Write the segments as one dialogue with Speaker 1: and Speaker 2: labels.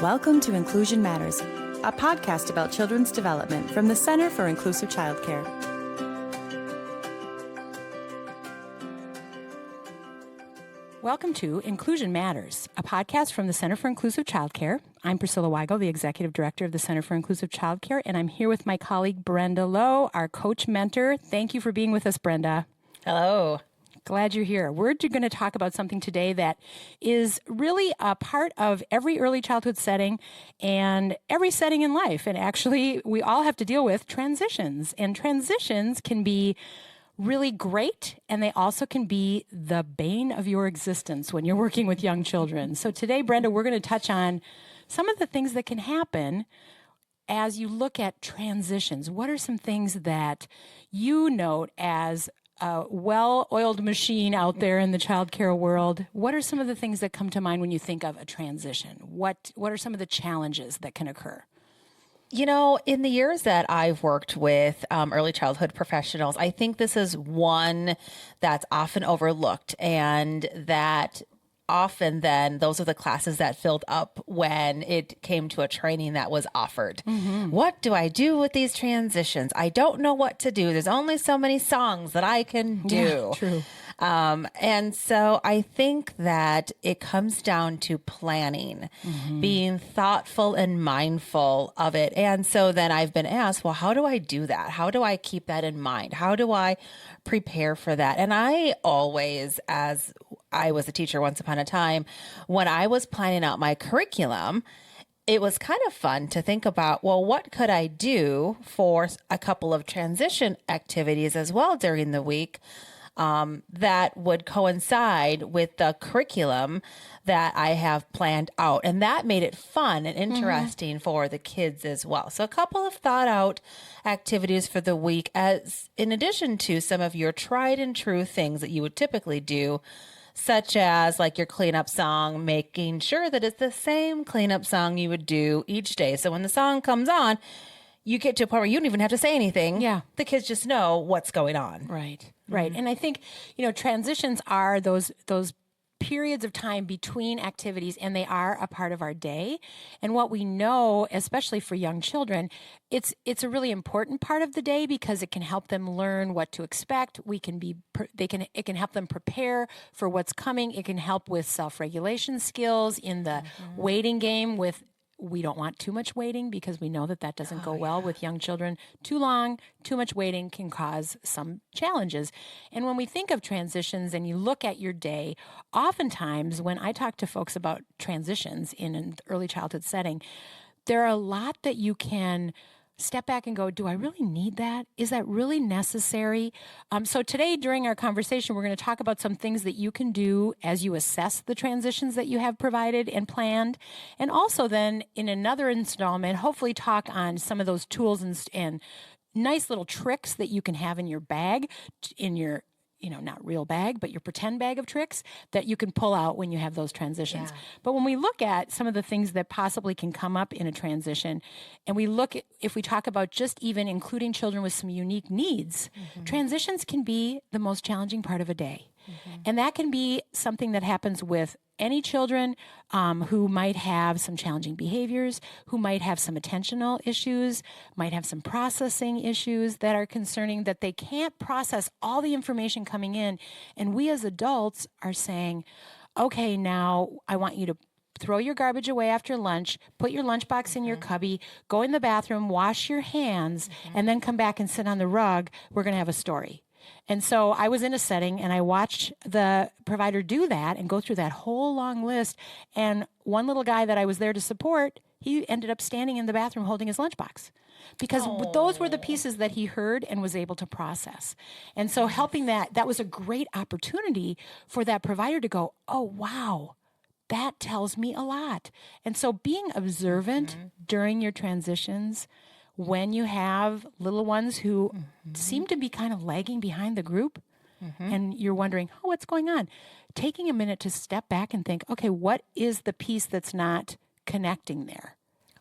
Speaker 1: Welcome to Inclusion Matters, a podcast about children's development from the Center for Inclusive Childcare. Welcome to Inclusion Matters, a podcast from the Center for Inclusive Childcare. I'm Priscilla Weigel, the Executive Director of the Center for Inclusive Childcare, and I'm here with my colleague Brenda Lowe, our coach mentor. Thank you for being with us, Brenda.
Speaker 2: Hello.
Speaker 1: Glad you're here. We're going to talk about something today that is really a part of every early childhood setting and every setting in life. And actually, we all have to deal with transitions. And transitions can be really great, and they also can be the bane of your existence when you're working with young children. So today, Brenda, we're going to touch on some of the things that can happen as you look at transitions. What are some things that you note as a well-oiled machine out there in the childcare world? What are some of the things that come to mind when you think of a transition? What are some of the challenges that can occur?
Speaker 2: You know, in the years that I've worked with early childhood professionals, I think this is one that's often overlooked, and that often then those are the classes that filled up when it came to a training that was offered. Mm-hmm. What do I do with these transitions? I don't know what to do. There's only so many songs that I can do.
Speaker 1: Yeah, true.
Speaker 2: And so I think that it comes down to planning, being thoughtful and mindful of it. And so then I've been asked, well, how do I do that? How do I keep that in mind? How do I prepare for that? And I always, as I was a teacher once upon a time, when I was planning out my curriculum, it was kind of fun to think about, well, what could I do for a couple of transition activities as well during the week that would coincide with the curriculum that I have planned out. And that made it fun and interesting for the kids as well. So a couple of thought out activities for the week, as in addition to some of your tried and true things that you would typically do, such as like your cleanup song, making sure that it's the same cleanup song you would do each day. So when the song comes on, you get to a point where you don't even have to say anything.
Speaker 1: Yeah.
Speaker 2: The kids just know what's going on.
Speaker 1: Right. Right. And I think, transitions are those periods of time between activities, and they are a part of our day. And what we know, especially for young children, it's a really important part of the day because it can help them learn what to expect. It can help them prepare for what's coming. It can help with self-regulation skills in the waiting game with. We don't want too much waiting because we know that doesn't go well with young children. Too long, too much waiting can cause some challenges. And when we think of transitions and you look at your day, oftentimes when I talk to folks about transitions in an early childhood setting, there are a lot that you can step back and go, do I really need that? Is that really necessary? So today during our conversation, we're going to talk about some things that you can do as you assess the transitions that you have provided and planned. And also then in another installment, hopefully talk on some of those tools and nice little tricks that you can have in your bag, in your not real bag, but your pretend bag of tricks that you can pull out when you have those transitions. Yeah. But when we look at some of the things that possibly can come up in a transition, and we look at, if we talk about just even including children with some unique needs, transitions can be the most challenging part of a day. And that can be something that happens with any children who might have some challenging behaviors, who might have some attentional issues, might have some processing issues that are concerning, that they can't process all the information coming in. And we as adults are saying, okay, now I want you to throw your garbage away after lunch, put your lunchbox in your cubby, go in the bathroom, wash your hands, and then come back and sit on the rug. We're going to have a story. And so I was in a setting and I watched the provider do that and go through that whole long list. And one little guy that I was there to support, he ended up standing in the bathroom holding his lunchbox because those were the pieces that he heard and was able to process. And so helping that was a great opportunity for that provider to go, oh, wow, that tells me a lot. And so being observant during your transitions, when you have little ones who seem to be kind of lagging behind the group and you're wondering, oh, what's going on? Taking a minute to step back and think, okay, what is the piece that's not connecting there?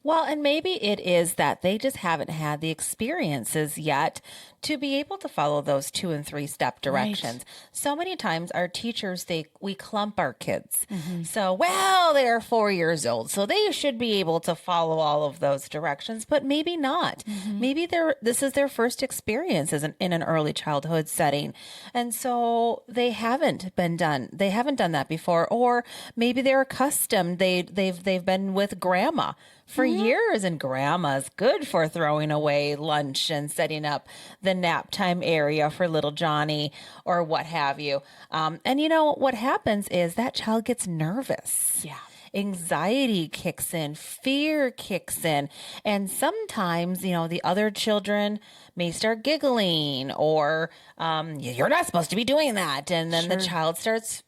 Speaker 2: Well, and maybe it is that they just haven't had the experiences yet to be able to follow those 2 and 3 step directions. Right. So many times our teachers, we clump our kids. So, well, they're 4 years old, so they should be able to follow all of those directions, but maybe not. Maybe this is their first experience in an early childhood setting. And so they haven't done that before, or maybe they're accustomed. They've been with grandma for years, and grandma's good for throwing away lunch and setting up the nap time area for little Johnny or what have you. And you know, what happens is that child gets nervous. Yeah. Anxiety kicks in, fear kicks in. And sometimes, you know, the other children may start giggling or, you're not supposed to be doing that. And then the child starts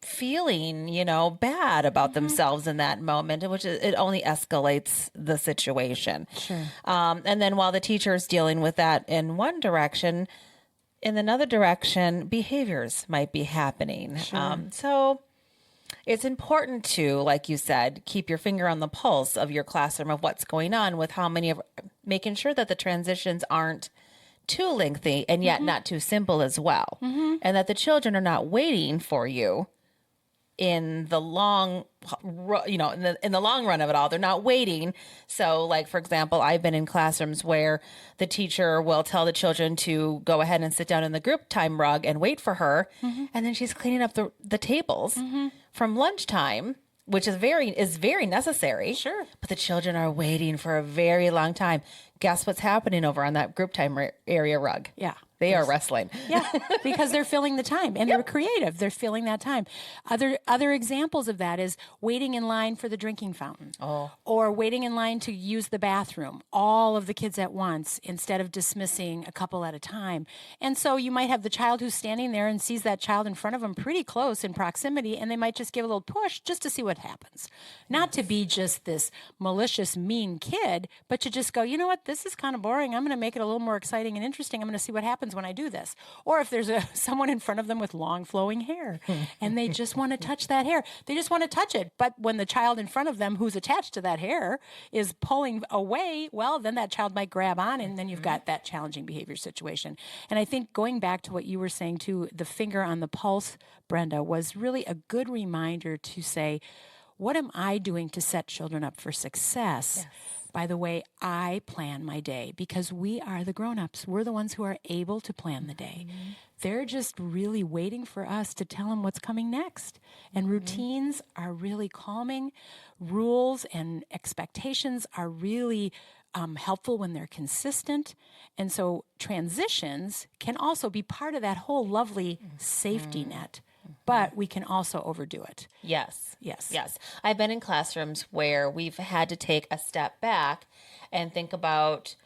Speaker 2: feeling, you know, bad about themselves in that moment, which it only escalates the situation. And then while the teacher is dealing with that in one direction, in another direction, behaviors might be happening. So it's important to, like you said, keep your finger on the pulse of your classroom of what's going on with making sure that the transitions aren't too lengthy and yet not too simple as well. And that the children are not waiting for you in the long, in the long run of it all. They're not waiting. So, like, for example, I've been in classrooms where the teacher will tell the children to go ahead and sit down in the group time rug and wait for her. And then she's cleaning up the tables from lunchtime, which is very necessary. But the children are waiting for a very long time. Guess what's happening over on that group time area rug? They are wrestling.
Speaker 1: Because they're filling the time and they're creative. They're filling that time. Other examples of that is waiting in line for the drinking fountain or waiting in line to use the bathroom, all of the kids at once instead of dismissing a couple at a time. And so you might have the child who's standing there and sees that child in front of them pretty close in proximity, and they might just give a little push just to see what happens. Not to be just this malicious, mean kid, but to just go, you know what, this is kind of boring. I'm going to make it a little more exciting and interesting. I'm going to see what happens when I do this. Or if there's someone in front of them with long flowing hair and they just want to touch that hair, they just want to touch it. But when the child in front of them who's attached to that hair is pulling away, well, then that child might grab on, and then you've got that challenging behavior situation. And I think going back to what you were saying too, the finger on the pulse, Brenda, was really a good reminder to say, what am I doing to set children up for success? By the way I plan my day, because we are the grown-ups. We're the ones who are able to plan the day. They're just really waiting for us to tell them what's coming next. And routines are really calming. Rules and expectations are really helpful when they're consistent. And so transitions can also be part of that whole lovely safety net. But we can also overdo it.
Speaker 2: Yes. I've been in classrooms where we've had to take a step back and think about,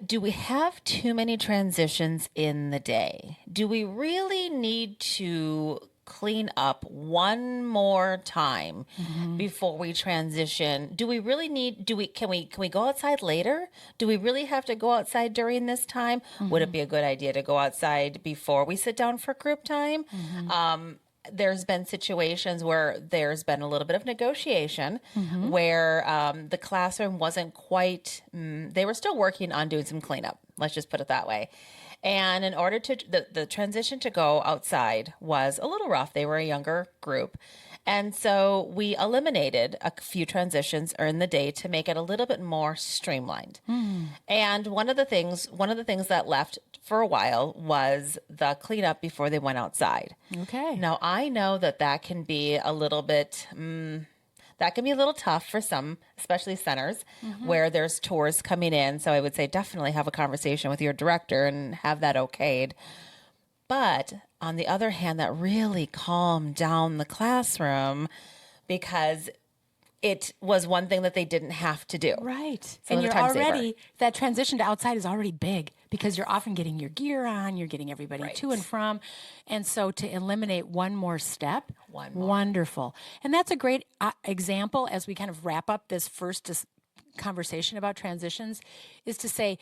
Speaker 2: do we have too many transitions in the day? Do we really need to clean up one more time before we transition? Do we really need, can we go outside later? Do we really have to go outside during this time? Would it be a good idea to go outside before we sit down for group time? There's been situations where there's been a little bit of negotiation where the classroom wasn't quite, they were still working on doing some cleanup. Let's just put it that way. And in order to, the transition to go outside was a little rough. They were a younger group. And so we eliminated a few transitions in the day to make it a little bit more streamlined. And one of the things that left for a while was the cleanup before they went outside. Now, I know that can be a little bit... that can be a little tough for some, especially centers where there's tours coming in. So I would say definitely have a conversation with your director and have that okayed. But on the other hand, that really calmed down the classroom because it was one thing that they didn't have to do.
Speaker 1: Right. So and you're already, that transition to outside is already big because you're often getting your gear on, you're getting everybody to and from. And so to eliminate one more step, wonderful. And that's a great example as we kind of wrap up this first conversation about transitions is to say,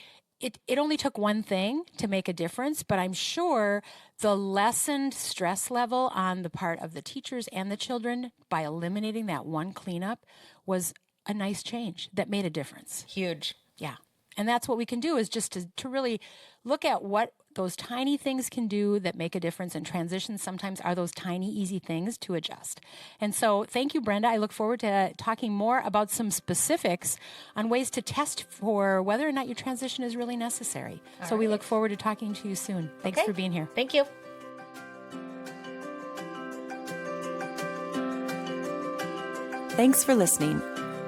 Speaker 1: it only took one thing to make a difference, but I'm sure the lessened stress level on the part of the teachers and the children by eliminating that one cleanup was a nice change that made a difference.
Speaker 2: Huge.
Speaker 1: Yeah. And that's what we can do, is just to really look at what those tiny things can do that make a difference. And transitions sometimes are those tiny, easy things to adjust. And so thank you, Brenda. I look forward to talking more about some specifics on ways to test for whether or not your transition is really necessary. So we look forward to talking to you soon. Thanks for being here.
Speaker 2: Thank you.
Speaker 3: Thanks for listening.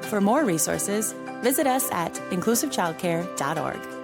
Speaker 3: For more resources, visit us at inclusivechildcare.org.